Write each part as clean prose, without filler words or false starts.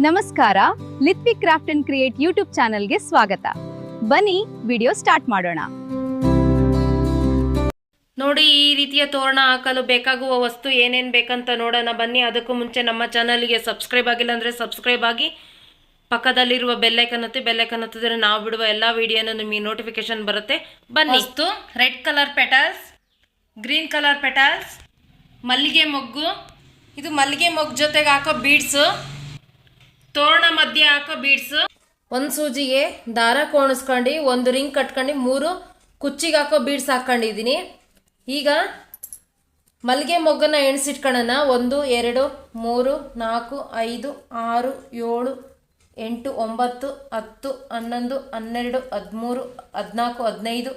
ನಮಸ್ಕಾರ, ಲಿತ್ವಿ craft and create YouTube ಚಾನೆಲ್ಗೆ ಸ್ವಾಗತ. ಬನ್ನಿ ವಿಡಿಯೋ ಸ್ಟಾರ್ಟ್ ಮಾಡೋಣ. ನೋಡಿ, ಈ ರೀತಿಯ ತೋರಣ ಹಾಕಲು ಬೇಕಾಗುವ ವಸ್ತು ಏನೇನು ಬೇಕಂತ ನೋಡೋಣ ಬನ್ನಿ. ಅದಕ್ಕೂ ಮುಂಚೆ ನಮ್ಮ ಚಾನಲ್ಗೆ ಸಬ್ಸ್ಕ್ರೈಬ್ ಆಗಿಲ್ಲ ಅಂದರೆ ಸಬ್ಸ್ಕ್ರೈಬ್ ಆಗಿ, ಪಕ್ಕದಲ್ಲಿರುವ ಬೆಲ್ಲೈಕನ್ ಒತ್ತಿದ್ರೆ ನಾವು ಬಿಡುವ ಎಲ್ಲ ವಿಡಿಯೋನ ನಿಮಗೆ ನೋಟಿಫಿಕೇಶನ್ ಬರುತ್ತೆ. ಬನ್ನಿ. ವಸ್ತು: red colour petals, green colour petals, ಮಲ್ಲಿಗೆ ಮೊಗ್ಗು, ಇದು ಮಲ್ಲಿಗೆ ಮೊಗ್ಗು ಜೊತೆಗೆ ಹಾಕೋ ಬೀಡ್ಸು, ತೋರಣ ಮಧ್ಯೆ ಹಾಕೋ ಬೀಡ್ಸು, ಒಂದು ಸೂಜಿಗೆ ದಾರ ಕೋಣಿಸ್ಕೊಂಡು ಒಂದು ರಿಂಗ್ ಕಟ್ಕೊಂಡು 3 ಕುಚ್ಚಿಗೆ ಹಾಕೋ ಬೀಡ್ಸ್ ಹಾಕೊಂಡಿದ್ದೀನಿ. ಈಗ ಮಲ್ಲಿಗೆ ಮೊಗ್ಗನ್ನ ಎಣಿಸಿಟ್ಕೊಳ್ಳೋಣ. 1 2 3 4 5 6 7 8 9 10 11 12 13 14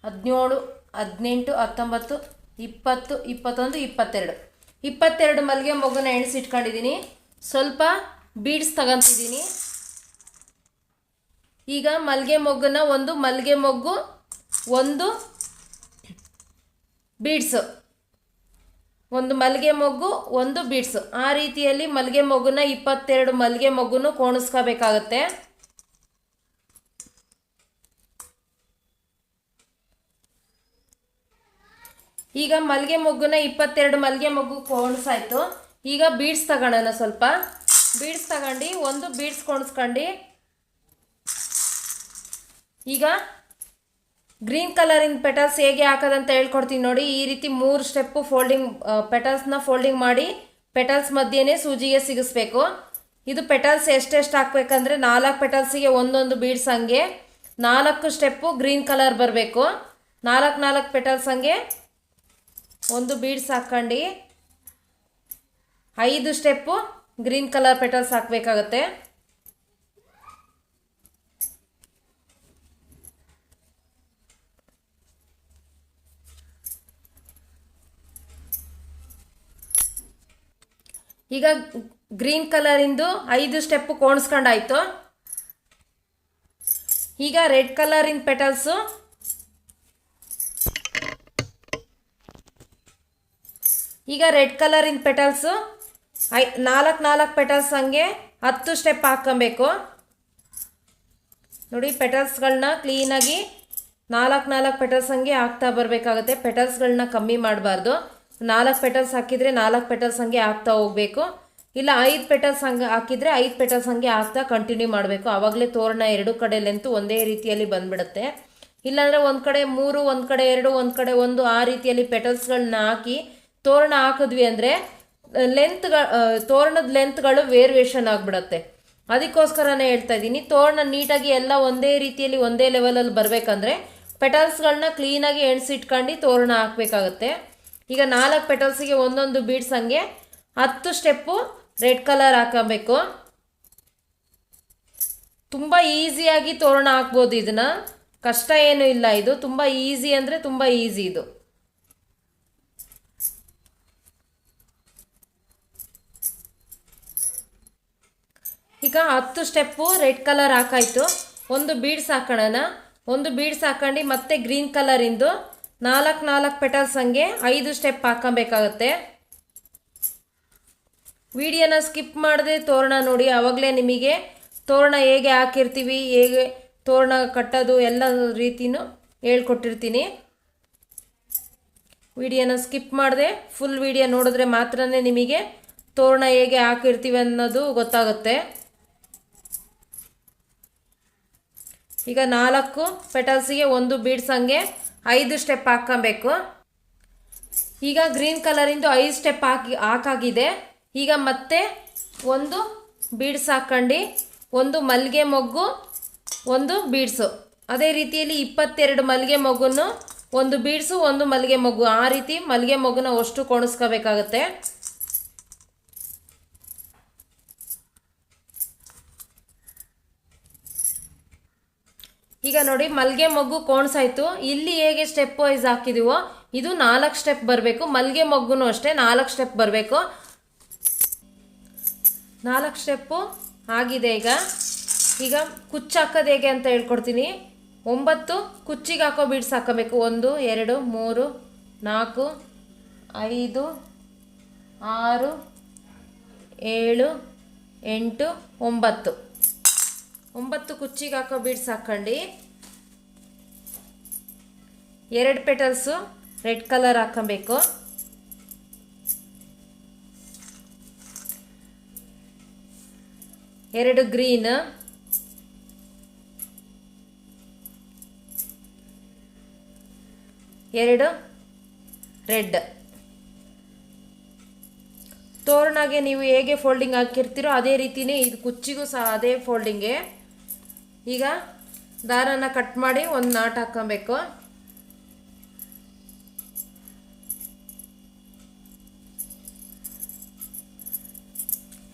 15 16 17 18 19 20 21 22 ಮಲ್ಲಿಗೆ ಮೊಗ್ಗನ್ನ ಎಣಿಸಿಟ್ಕೊಂಡಿದ್ದೀನಿ. ಸ್ವಲ್ಪ ಬೀಡ್ಸ್ ತಗೊಂತಿದ್ದೀನಿ. ಈಗ ಮಲ್ಲಿಗೆ ಮೊಗ್ಗನ್ನ ಒಂದು ಮಲ್ಲಿಗೆ ಮೊಗ್ಗು, ಒಂದು ಬೀಡ್ಸು, ಒಂದು ಮಲ್ಲಿಗೆ ಮೊಗ್ಗು, ಒಂದು ಬೀಡ್ಸು, ಆ ರೀತಿಯಲ್ಲಿ ಮಲ್ಲಿಗೆ ಮೊಗ್ಗನ್ನ 22 ಮಲ್ಲಿಗೆ ಮೊಗ್ಗುನು ಕೋಣಿಸ್ಕೋಬೇಕಾಗತ್ತೆ. ಈಗ ಮಲ್ಲಿಗೆ ಮೊಗ್ಗನ್ನ 22 ಮಲ್ಲಿಗೆ ಮೊಗ್ಗು ಕೋಣಿಸಾಯ್ತು. ಈಗ ಬೀಡ್ಸ್ ತಗೊಳ್ಳೋಣ. ಸ್ವಲ್ಪ ಬೀಡ್ಸ್ ತಗೊಂಡು ಒಂದು ಬೀಡ್ಸ್ ಕೋಣಿಸ್ಕೊಂಡು, ಈಗ ಗ್ರೀನ್ ಕಲರಿನ ಪೆಟಲ್ಸ್ ಹೇಗೆ ಹಾಕೋದಂತ ಹೇಳ್ಕೊಡ್ತೀನಿ ನೋಡಿ. ಈ ರೀತಿ 3 ಸ್ಟೆಪ್ಪು ಫೋಲ್ಡಿಂಗ್, ಪೆಟಲ್ಸ್ನ ಫೋಲ್ಡಿಂಗ್ ಮಾಡಿ ಪೆಟಲ್ಸ್ ಮಧ್ಯೆನೇ ಸೂಜಿಗೆ ಸಿಗಿಸ್ಬೇಕು. ಇದು ಪೆಟಲ್ಸ್ ಎಷ್ಟೆಷ್ಟು ಹಾಕ್ಬೇಕಂದ್ರೆ 4 ಪೆಟಲ್ಸಿಗೆ ಒಂದೊಂದು ಬೀಡ್ಸ್ ಹಂಗೆ 4 ಸ್ಟೆಪ್ಪು ಗ್ರೀನ್ ಕಲರ್ ಬರಬೇಕು. 4 ಪೆಟಲ್ಸ್ ಹಂಗೆ ಒಂದು ಬೀಡ್ಸ್ ಹಾಕ್ಕೊಂಡು 5 ಸ್ಟೆಪ್ಪು ಗ್ರೀನ್ ಕಲರ್ ಪೆಟಲ್ಸ್ ಹಾಕಬೇಕಾಗತ್ತೆ. ಈಗ ಗ್ರೀನ್ ಕಲರಿಂದು 5 ಸ್ಟೆಪ್ಪು ಕೋಣಿಸ್ಕೊಂಡಾಯ್ತು. ಈಗ ರೆಡ್ ಕಲರಿನ ಪೆಟಲ್ಸು, ಈಗ ರೆಡ್ ಕಲರಿನ ಪೆಟಲ್ಸು 4 ಪೆಟಲ್ಸ್ ಹಂಗೆ 10 ಸ್ಟೆಪ್ ಹಾಕ್ಕೊಬೇಕು ನೋಡಿ. ಪೆಟಲ್ಸ್ಗಳನ್ನ ಕ್ಲೀನಾಗಿ 4 ಪೆಟಲ್ಸ್ ಹಂಗೆ ಹಾಕ್ತಾ ಬರಬೇಕಾಗುತ್ತೆ. ಪೆಟಲ್ಸ್ಗಳನ್ನ ಕಮ್ಮಿ ಮಾಡಬಾರ್ದು. 4 ಪೆಟಲ್ಸ್ ಹಾಕಿದರೆ 4 ಪೆಟಲ್ಸ್ ಹಂಗೆ ಹಾಕ್ತಾ ಹೋಗಬೇಕು. ಇಲ್ಲ 5 ಪೆಟಲ್ಸ್ ಹಂಗೆ ಹಾಕಿದರೆ 5 ಪೆಟಲ್ಸ್ ಹಂಗೆ ಹಾಕ್ತಾ ಕಂಟಿನ್ಯೂ ಮಾಡಬೇಕು. ಆವಾಗಲೇ ತೋರಣ 2 ಕಡೆ ಲೆಂತು ಒಂದೇ ರೀತಿಯಲ್ಲಿ ಬಂದ್ಬಿಡುತ್ತೆ. ಇಲ್ಲಾಂದರೆ ಒಂದು ಕಡೆ 3, ಒಂದು ಕಡೆ 2, ಒಂದು ಕಡೆ 1, ಆ ರೀತಿಯಲ್ಲಿ ಪೆಟಲ್ಸ್ಗಳನ್ನ ಹಾಕಿ ತೋರಣ ಹಾಕಿದ್ವಿ ಅಂದರೆ ತೋರಣದ ಲೆಂತ್ಗಳು ವೇರಿಯೇಷನ್ ಆಗಿಬಿಡುತ್ತೆ. ಅದಕ್ಕೋಸ್ಕರನೇ ಹೇಳ್ತಾ ಇದ್ದೀನಿ, ತೋರಣ ನೀಟಾಗಿ ಎಲ್ಲ ಒಂದೇ ರೀತಿಯಲ್ಲಿ ಒಂದೇ ಲೆವೆಲಲ್ಲಿ ಬರಬೇಕಂದ್ರೆ ಪೆಟಲ್ಸ್ಗಳನ್ನ ಕ್ಲೀನಾಗಿ ಎಣಿಸಿಟ್ಕೊಂಡು ತೋರಣ ಹಾಕಬೇಕಾಗತ್ತೆ. ಈಗ 4 ಪೆಟಲ್ಸಿಗೆ ಒಂದೊಂದು ಬೀಡ್ಸ್ ಹಂಗೆ 10 ಸ್ಟೆಪ್ಪು ರೆಡ್ ಕಲರ್ ಹಾಕಬೇಕು. ತುಂಬ ಈಸಿಯಾಗಿ ತೋರಣ ಹಾಕ್ಬೋದು. ಇದನ್ನು ಕಷ್ಟ ಏನೂ ಇಲ್ಲ. ಇದು ತುಂಬ ಈಸಿ ಅಂದರೆ ತುಂಬ ಈಸಿ ಇದು. ಈಗ 10 ಸ್ಟೆಪ್ಪು ರೆಡ್ ಕಲರ್ ಹಾಕಾಯ್ತು. ಒಂದು ಬೀಡ್ಸ್ ಹಾಕೋಣ. ಒಂದು ಬೀಡ್ಸ್ ಹಾಕೊಂಡು ಮತ್ತೆ ಗ್ರೀನ್ ಕಲರಿಂದು 4 ಪೆಟಲ್ಸ್ ಹಂಗೆ 5 ಸ್ಟೆಪ್ ಹಾಕೊಬೇಕಾಗತ್ತೆ. ವಿಡಿಯೋನ ಸ್ಕಿಪ್ ಮಾಡದೆ ತೋರಣ ನೋಡಿ. ಆವಾಗಲೇ ನಿಮಗೆ ತೋರಣ ಹೇಗೆ ಹಾಕಿರ್ತೀವಿ, ಹೇಗೆ ತೋರಣ ಕಟ್ಟೋದು ಎಲ್ಲ ರೀತಿನೂ ಹೇಳ್ಕೊಟ್ಟಿರ್ತೀನಿ. ವಿಡಿಯೋನ ಸ್ಕಿಪ್ ಮಾಡದೆ ಫುಲ್ ವಿಡಿಯೋ ನೋಡಿದ್ರೆ ಮಾತ್ರನೇ ನಿಮಗೆ ತೋರಣ ಹೇಗೆ ಹಾಕಿರ್ತೀವಿ ಅನ್ನೋದು ಗೊತ್ತಾಗುತ್ತೆ. ಈಗ 4 ಪೆಟಲ್ಸಿಗೆ ಒಂದು ಬೀಡ್ಸ್ ಹಂಗೆ 5 ಸ್ಟೆಪ್ ಹಾಕ್ಕೊಬೇಕು. ಈಗ ಗ್ರೀನ್ ಕಲರಿಂದು 5 ಸ್ಟೆಪ್ ಹಾಕಾಗಿದೆ. ಈಗ ಮತ್ತೆ ಒಂದು ಬೀಡ್ಸ್ ಹಾಕ್ಕೊಂಡು ಒಂದು ಮಲ್ಲಿಗೆ ಮೊಗ್ಗು, ಒಂದು ಬೀಡ್ಸು, ಅದೇ ರೀತಿಯಲ್ಲಿ 22 ಮಲ್ಲಿಗೆ ಮೊಗ್ಗನ್ನು ಒಂದು ಬೀಡ್ಸು, ಒಂದು ಮಲ್ಲಿಗೆ ಮೊಗ್ಗು, ಆ ರೀತಿ ಮಲ್ಲಿಗೆ ಮೊಗ್ಗನ್ನ ಅಷ್ಟು ಕೋಣಿಸ್ಕೋಬೇಕಾಗತ್ತೆ. ಈಗ ನೋಡಿ, ಮಲ್ಲಿಗೆ ಮೊಗ್ಗು ಕೋಣಿಸಾಯ್ತು. ಇಲ್ಲಿ ಹೇಗೆ ಸ್ಟೆಪ್ ವೈಸ್ ಹಾಕಿದೀವೋ ಇದು 4 ಸ್ಟೆಪ್ ಬರಬೇಕು. ಮಲ್ಲಿಗೆ ಮೊಗ್ಗುನು ಅಷ್ಟೇ 4 ಸ್ಟೆಪ್ ಬರಬೇಕು. 4 ಸ್ಟೆಪ್ಪು ಆಗಿದೆ. ಈಗ ಕುಚ್ಚು ಹಾಕೋದು ಹೇಗೆ ಅಂತ ಹೇಳ್ಕೊಡ್ತೀನಿ. 9 ಕುಚ್ಚಿಗೆ ಹಾಕೋ ಬೀಡ್ಸ್ ಹಾಕೋಬೇಕು. 1 2 3 4 5 6 7 8 9 9 ಕುಚ್ಚಿಗೆ ಹಾಕೋ ಬೀಡ್ಸ್ ಹಾಕ್ಕೊಂಡು 2 ಪೆಟಲ್ಸು ರೆಡ್ ಕಲರ್ ಹಾಕೊಬೇಕು. 2 ಗ್ರೀನ್, 2 ರೆಡ್. ತೋರಣಗೆ ನೀವು ಹೇಗೆ ಫೋಲ್ಡಿಂಗ್ ಹಾಕಿರ್ತೀರೋ ಅದೇ ರೀತಿಯೇ ಇದು ಕುಚ್ಚಿಗೂ ಸಹ ಅದೇ ಫೋಲ್ಡಿಂಗೆ. ಈಗ ದಾರನ ಕಟ್ ಮಾಡಿ ಒಂದು ನಾಟ್ ಹಾಕೊಬೇಕು.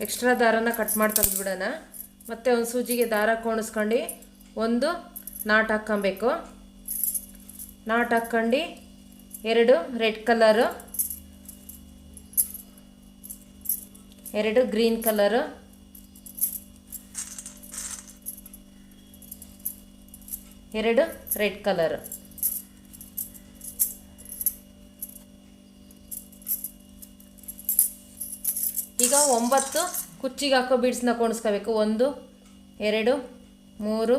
ಎಕ್ಸ್ಟ್ರಾ ದಾರನ ಕಟ್ ಮಾಡಿ ತೆಗೆದುಬಿಡೋಣ. ಮತ್ತೆ ಒಂದು ಸೂಜಿಗೆ ದಾರ ಕೋಣಿಸ್ಕೊಂಡು ಒಂದು ನಾಟ್ ಹಾಕ್ಕೊಬೇಕು. ನಾಟ್ ಹಾಕ್ಕೊಂಡು 2 red colour, 2 green colour, 2 red colour. ಈಗ 9 ಕುಚ್ಚಿಗೆ ಹಾಕೋ ಬೀಡ್ಸ್ನ ಕೋಣಿಸ್ಕೋಬೇಕು. 1 2 3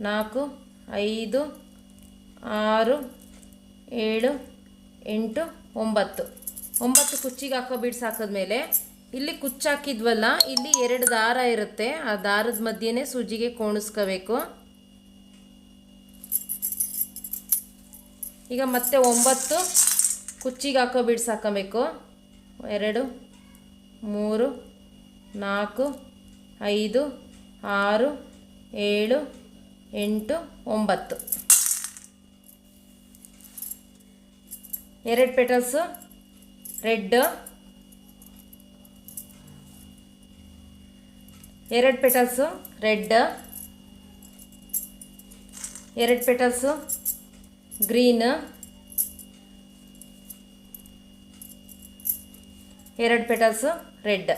4 5 6 7 8 9 9 ಕುಚ್ಚಿಗೆ ಹಾಕೋ ಬೀಡ್ಸ್ ಹಾಕಿದ್ಮೇಲೆ ಇಲ್ಲಿ ಕುಚ್ಚು ಹಾಕಿದ್ವಲ್ಲ, ಇಲ್ಲಿ 2 ದಾರ ಇರುತ್ತೆ. ಆ ದಾರದ ಮಧ್ಯೆನೇ ಸೂಜಿಗೆ ಕೋಣಿಸ್ಕೋಬೇಕು. ಈಗ ಮತ್ತೆ 9 ಕುಚ್ಚಿಗೆ ಹಾಕೋ ಬೀಡ್ಸ್ ಹಾಕೋಬೇಕು. 2 3 4 5 6 7 8 9 2 petals red, 2 petals red, 2 petals green, 2 petals red.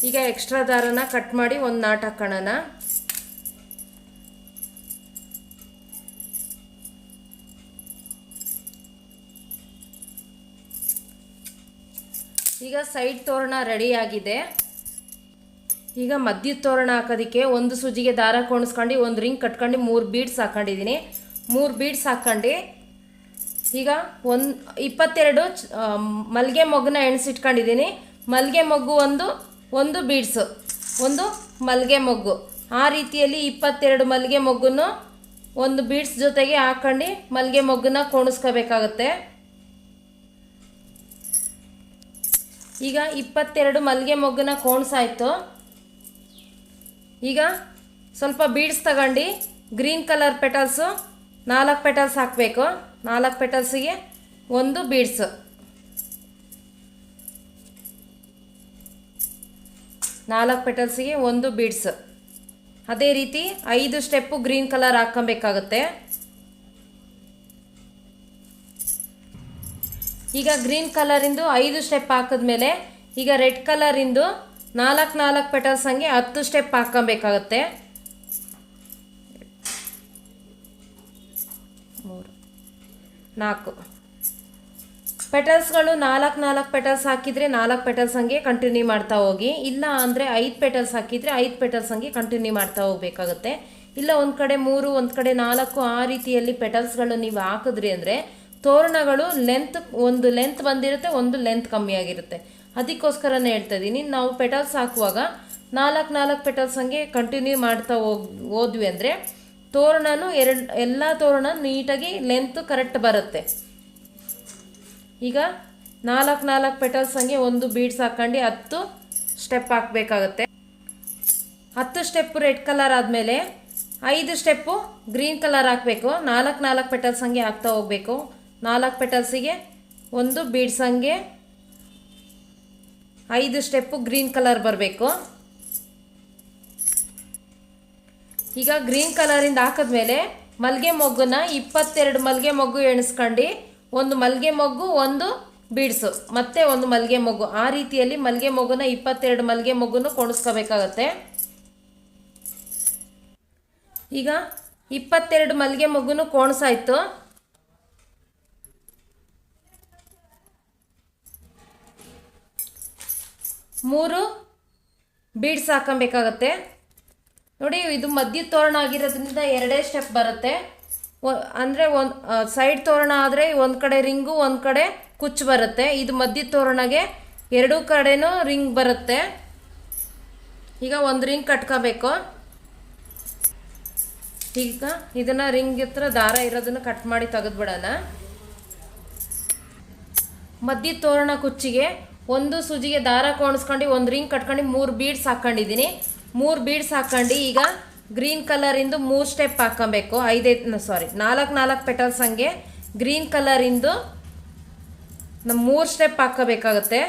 ಈಗ ಎಕ್ಸ್ಟ್ರಾ ದಾರನ ಕಟ್ ಮಾಡಿ ಒಂದು ನಾಟ್ ಹಾಕೋಣ. ಈಗ ಸೈಡ್ ತೋರಣ ರೆಡಿಯಾಗಿದೆ. ಈಗ ಮಧ್ಯದ ತೋರಣ ಹಾಕೋದಕ್ಕೆ ಒಂದು ಸೂಜಿಗೆ ದಾರ ಕೋಣಿಸ್ಕೊಂಡು ಒಂದು ರಿಂಗ್ ಕಟ್ಕೊಂಡು 3 ಬೀಡ್ಸ್ ಹಾಕೊಂಡಿದ್ದೀನಿ. 3 ಬೀಡ್ಸ್ ಹಾಕ್ಕೊಂಡು ಈಗ 22 ಮಲ್ಲಿಗೆ ಮೊಗ್ಗನ್ನ ಎಣಿಸಿಟ್ಕೊಂಡಿದ್ದೀನಿ. ಮಲ್ಲಿಗೆ ಮೊಗ್ಗು ಒಂದು ಬೀಡ್ಸು, ಒಂದು ಮಲ್ಲಿಗೆ ಮೊಗ್ಗು, ಆ ರೀತಿಯಲ್ಲಿ 22 ಮಲ್ಲಿಗೆ ಮೊಗ್ಗನ್ನು ಒಂದು ಬೀಡ್ಸ್ ಜೊತೆಗೆ ಹಾಕೊಂಡು ಮಲ್ಲಿಗೆ ಮೊಗ್ಗನ್ನ ಕೋಣಿಸ್ಕೋಬೇಕಾಗತ್ತೆ. ಈಗ 22 ಮಲ್ಲಿಗೆ ಮೊಗ್ಗನ್ನ ಕೋಣಿಸಾಯ್ತು. ಈಗ ಸ್ವಲ್ಪ ಬೀಡ್ಸ್ ತಗೊಂಡು ಗ್ರೀನ್ ಕಲರ್ ಪೆಟಲ್ಸು 4 ಪೆಟಲ್ಸ್ ಹಾಕಬೇಕು. 4 ಪೆಟಲ್ಸಿಗೆ ಒಂದು ಬೀಡ್ಸು, 4 ಪೆಟಲ್ಸಿಗೆ ಒಂದು ಬೀಡ್ಸ್. ಅದೇ ರೀತಿ 5 ಸ್ಟೆಪ್ಪು ಗ್ರೀನ್ ಕಲರ್ ಹಾಕ್ಕೊಬೇಕಾಗುತ್ತೆ. ಈಗ ಗ್ರೀನ್ ಕಲರಿಂದು 5 ಸ್ಟೆಪ್ ಹಾಕಿದ್ಮೇಲೆ ಈಗ ರೆಡ್ ಕಲರಿಂದು 4 ಪೆಟಲ್ಸ್ ಹಂಗೆ 10 ಸ್ಟೆಪ್ ಹಾಕ್ಕೊಬೇಕಾಗತ್ತೆ. 4 ಪೆಟಲ್ಸ್ಗಳು 4 ಪೆಟಲ್ಸ್ ಹಾಕಿದರೆ 4 ಪೆಟಲ್ಸ್ ಹಂಗೆ ಕಂಟಿನ್ಯೂ ಮಾಡ್ತಾ ಹೋಗಿ. ಇಲ್ಲ ಅಂದರೆ 5 ಪೆಟಲ್ಸ್ ಹಾಕಿದರೆ 5 ಪೆಟಲ್ಸ್ ಹಂಗೆ ಕಂಟಿನ್ಯೂ ಮಾಡ್ತಾ ಹೋಗಬೇಕಾಗುತ್ತೆ. ಇಲ್ಲ ಒಂದು ಕಡೆ 3 ಒಂದು ಕಡೆ 4 ಆ ರೀತಿಯಲ್ಲಿ ಪೆಟಲ್ಸ್ಗಳು ನೀವು ಹಾಕಿದ್ರಿ ಅಂದರೆ ತೋರಣಗಳು ಒಂದು ಲೆಂತ್ ಬಂದಿರುತ್ತೆ, ಒಂದು ಲೆಂತ್ ಕಮ್ಮಿ ಆಗಿರುತ್ತೆ. ಅದಕ್ಕೋಸ್ಕರನೇ ಹೇಳ್ತಾ ಇದ್ದೀನಿ, ನಾವು ಪೆಟಲ್ಸ್ ಹಾಕುವಾಗ 4 ಪೆಟಲ್ಸ್ ಹಂಗೆ ಕಂಟಿನ್ಯೂ ಮಾಡ್ತಾ ಹೋದ್ವಿ ಅಂದರೆ ತೋರಣನೂ ಎಲ್ಲ ತೋರಣ ನೀಟಾಗಿ ಲೆಂತ್ ಕರೆಕ್ಟ್ ಬರುತ್ತೆ. ಈಗ 4 ಪೆಟಲ್ಸ್ ಹಂಗೆ ಒಂದು ಬೀಡ್ಸ್ ಹಾಕೊಂಡು 10 ಸ್ಟೆಪ್ ಹಾಕಬೇಕಾಗತ್ತೆ. 10 ಸ್ಟೆಪ್ ರೆಡ್ ಕಲರ್ ಆದಮೇಲೆ 5 ಸ್ಟೆಪ್ಪು ಗ್ರೀನ್ ಕಲರ್ ಹಾಕಬೇಕು. 4 ಪೆಟಲ್ಸ್ ಹಂಗೆ ಹಾಕ್ತಾ ಹೋಗಬೇಕು. 4 ಪೆಟಲ್ಸಿಗೆ ಒಂದು ಬೀಡ್ಸ್ ಹಂಗೆ 5 ಸ್ಟೆಪ್ಪು ಗ್ರೀನ್ ಕಲರ್ ಬರಬೇಕು. ಈಗ ಗ್ರೀನ್ ಕಲರಿಂದ ಹಾಕಿದ್ಮೇಲೆ ಮಲ್ಲಿಗೆ ಮೊಗ್ಗನ್ನ 22 ಮಲ್ಲಿಗೆ ಮೊಗ್ಗು ಎಣಿಸ್ಕೊಂಡು ಒಂದು ಮಲ್ಲಿಗೆ ಮೊಗ್ಗು ಒಂದು ಬೀಡ್ಸು ಮತ್ತೆ ಒಂದು ಮಲ್ಲಿಗೆ ಮೊಗ್ಗು, ಆ ರೀತಿಯಲ್ಲಿ ಮಲ್ಲಿಗೆ ಮೊಗ್ಗುನ 22 ಮಲ್ಲಿಗೆ ಮೊಗ್ಗುನು ಕೋಣಿಸ್ಕೋಬೇಕಾಗತ್ತೆ. ಈಗ 22 ಮಲ್ಲಿಗೆ ಮೊಗ್ಗುನು ಕೋಣಿಸಾಯ್ತು. 3 ಬೀಡ್ಸ್ ಹಾಕೊಬೇಕಾಗತ್ತೆ. ನೋಡಿ, ಇದು ಮಧ್ಯದ ತೋರಣ ಆಗಿರೋದ್ರಿಂದ 2 ಸ್ಟೆಪ್ ಬರುತ್ತೆ. ಅಂದರೆ ಒಂದು ಸೈಡ್ ತೋರಣ ಆದರೆ ಒಂದು ಕಡೆ ರಿಂಗು ಒಂದು ಕಡೆ ಕುಚ್ಚು ಬರುತ್ತೆ. ಇದು ಮಧ್ಯದ ತೋರಣಗೆ 2 ಕಡೆನೂ ರಿಂಗ್ ಬರುತ್ತೆ. ಈಗ ಒಂದು ರಿಂಗ್ ಕಟ್ಕೋಬೇಕು. ಈಗ ಇದನ್ನು ರಿಂಗ್ ಹತ್ರ ದಾರ ಇರೋದನ್ನು ಕಟ್ ಮಾಡಿ ತೆಗೆದ್ಬಿಡೋಣ. ಮಧ್ಯದ ತೋರಣ ಕುಚ್ಚಿಗೆ ಒಂದು ಸೂಜಿಗೆ ದಾರ ಕೋಣಿಸ್ಕೊಂಡು ಒಂದು ರಿಂಗ್ ಕಟ್ಕೊಂಡು 3 ಬೀಡ್ಸ್ ಹಾಕ್ಕೊಂಡಿದ್ದೀನಿ. 3 ಬೀಡ್ಸ್ ಹಾಕ್ಕೊಂಡು ಈಗ ಗ್ರೀನ್ ಕಲರಿಂದು 3 ಸ್ಟೆಪ್ ಹಾಕ್ಕೊಬೇಕು. 4 ಪೆಟಲ್ಸ್ ಹಂಗೆ ಗ್ರೀನ್ ಕಲರಿಂದು 3 ಸ್ಟೆಪ್ ಹಾಕ್ಕೋಬೇಕಾಗತ್ತೆ.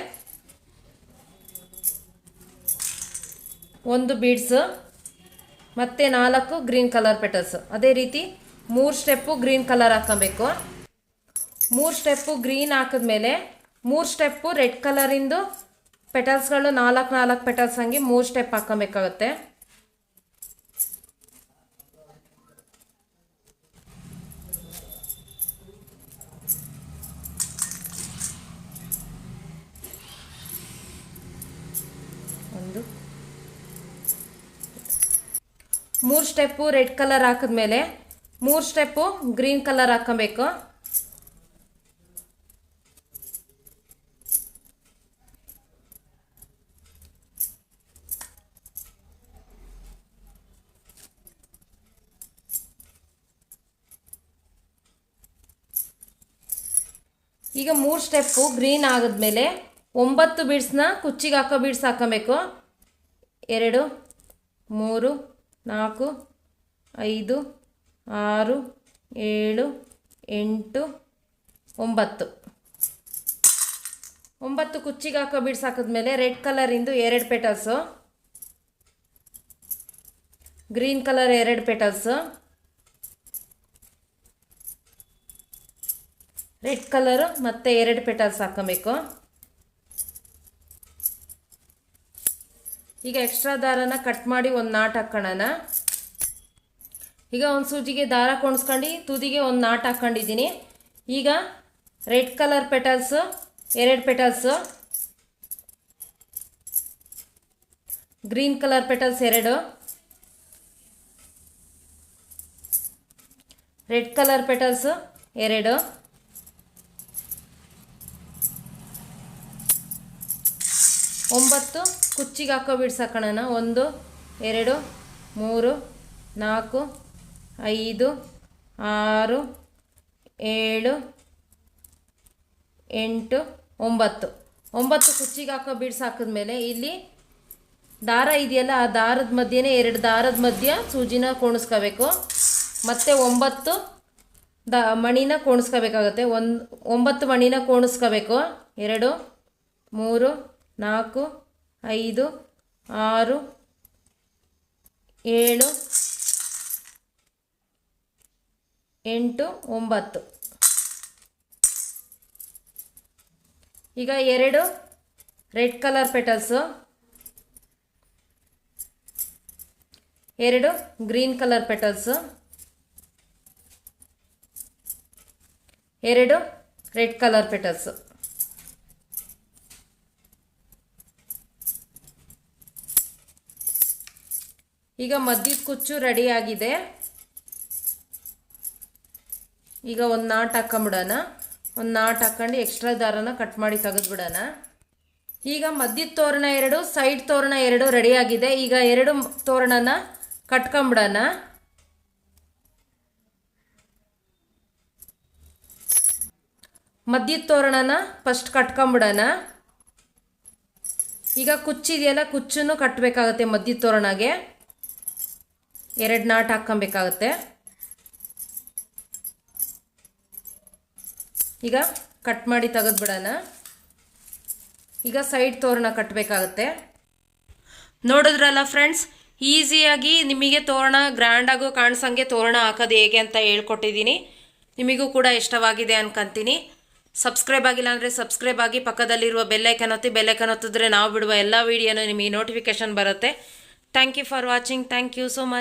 1 ಬೀಡ್ಸು ಮತ್ತು 4 ಗ್ರೀನ್ ಕಲರ್ ಪೆಟಲ್ಸ್. ಅದೇ ರೀತಿ 3 ಸ್ಟೆಪ್ಪು ಗ್ರೀನ್ ಕಲರ್ ಹಾಕ್ಕೊಬೇಕು. 3 ಸ್ಟೆಪ್ಪು ಗ್ರೀನ್ ಹಾಕಿದ್ಮೇಲೆ 3 ಸ್ಟೆಪ್ಪು ರೆಡ್ ಕಲರಿಂದು ಪೆಟಲ್ಸ್ಗಳು 4 ಪೆಟಲ್ಸ್ ಹಂಗೆ 3 ಸ್ಟೆಪ್ ಹಾಕ್ಕೊಬೇಕಾಗತ್ತೆ. ಒಂದು 3 ಸ್ಟೆಪ್ಪು ರೆಡ್ ಕಲರ್ ಹಾಕಿದ್ಮೇಲೆ 3 ಸ್ಟೆಪ್ಪು ಗ್ರೀನ್ ಕಲರ್ ಹಾಕ್ಕೊಬೇಕು. ಈಗ 3 ಸ್ಟೆಪ್ಪು ಗ್ರೀನ್ ಆಗಿದ್ಮೇಲೆ 9 ಬೀಡ್ಸ್ನ ಕುಚ್ಚಿಗೆ ಹಾಕೋ ಬೀಡ್ಸ್ ಹಾಕ್ಕೊಬೇಕು. 2 3 4 5 6 7 8 9 9 ಕುಚ್ಚಿಗೆ ಹಾಕೋ ಬೀಡ್ಸ್ ಹಾಕಿದ್ಮೇಲೆ ರೆಡ್ ಕಲರಿಂದು 2 petals, green colour 2 petals, red colour ಮತ್ತು 2 ಪೆಟಲ್ಸ್ ಹಾಕ್ಕೊಬೇಕು. ಈಗ ಎಕ್ಸ್ಟ್ರಾ ದಾರನ ಕಟ್ ಮಾಡಿ ಒಂದು ನಾಟ್ ಹಾಕ್ಕೊಳ್ಳೋಣ. ಈಗ ಒಂದು ಸೂಜಿಗೆ ದಾರ ಕೊಂಡ್ಸ್ಕೊಂಡು ತುದಿಗೆ ಒಂದು ನಾಟ್ ಹಾಕ್ಕೊಂಡಿದ್ದೀನಿ. ಈಗ red colour petals 2 petals, green colour petals 2, red colour petals 2, 9 ಕುಚ್ಚಿಗೆ ಹಾಕೋ ಬೀಡ್ಸ್ ಹಾಕೋಣ. 1 2 3 4 5 6 7 8 9 9 ಕುಚ್ಚಿಗೆ ಹಾಕೋ ಬೀಡ್ಸ್ ಹಾಕಿದ್ಮೇಲೆ ಇಲ್ಲಿ ದಾರ ಇದೆಯಲ್ಲ, ಆ ದಾರದ ಮಧ್ಯೆನೇ 2 ದಾರದ ಮಧ್ಯ ಸೂಜಿನ ಕೋಣಿಸ್ಕೋಬೇಕು. ಮತ್ತು 9 ಮಣಿನ ಕೋಣಿಸ್ಕೋಬೇಕಾಗತ್ತೆ. 9 ಮಣಿನ ಕೋಣಿಸ್ಕೋಬೇಕು. 2 3 4 5 6 7 8 9. ಈಗ 2 red colour petals, 2 green colour petals, 2 red colour petals. ಈಗ ಮಧ್ಯದ ಕುಚ್ಚು ರೆಡಿಯಾಗಿದೆ. ಈಗ ಒಂದು ನಾಟ್ ಹಾಕ್ಕೊಂಬಿಡೋಣ. ಒಂದು ನಾಟ್ ಹಾಕ್ಕೊಂಡು ಎಕ್ಸ್ಟ್ರಾ ದಾರನ ಕಟ್ ಮಾಡಿ ತೆಗೆದ್ಬಿಡೋಣ. ಈಗ ಮಧ್ಯದ ತೋರಣ 2, ಸೈಡ್ ತೋರಣ 2 ರೆಡಿಯಾಗಿದೆ. ಈಗ 2 ತೋರಣನ ಕಟ್ಕೊಂಬಿಡೋಣ. ಮಧ್ಯದ ತೋರಣನ ಫಸ್ಟ್ ಕಟ್ಕೊಂಬಿಡೋಣ. ಈಗ ಕುಚ್ಚಿದೆಯಲ್ಲ, ಕುಚ್ಚನ್ನು ಕಟ್ಟಬೇಕಾಗತ್ತೆ. ಮಧ್ಯದ ತೋರಣಗೆ 2 ನಾಟ್ ಹಾಕ್ಕೊಬೇಕಾಗತ್ತೆ. ಈಗ ಕಟ್ ಮಾಡಿ ತೆಗೆದ್ಬಿಡೋಣ. ಈಗ ಸೈಡ್ ತೋರಣ ಕಟ್ಟಬೇಕಾಗತ್ತೆ. ನೋಡಿದ್ರಲ್ಲ ಫ್ರೆಂಡ್ಸ್, ಈಸಿಯಾಗಿ ನಿಮಗೆ ತೋರಣ ಗ್ರ್ಯಾಂಡಾಗೂ ಕಾಣಿಸಂಗೆ ತೋರಣ ಹಾಕೋದು ಹೇಗೆ ಅಂತ ಹೇಳ್ಕೊಟ್ಟಿದ್ದೀನಿ. ನಿಮಗೂ ಕೂಡ ಇಷ್ಟವಾಗಿದೆ ಅನ್ಕೊಂತೀನಿ. ಸಬ್ಸ್ಕ್ರೈಬ್ ಆಗಿಲ್ಲ ಅಂದರೆ ಸಬ್ಸ್ಕ್ರೈಬ್ ಆಗಿ, ಪಕ್ಕದಲ್ಲಿರುವ ಬೆಲ್ಲೈಕನ್ ಒತ್ತಿ. ಬೆಲ್ಲೈಕನ್ ಒತ್ತಿದ್ರೆ ನಾವು ಬಿಡುವ ಎಲ್ಲ ವೀಡಿಯೋನು ನಿಮಗೆ ನೋಟಿಫಿಕೇಶನ್ ಬರುತ್ತೆ. Thank you for watching. Thank you so much.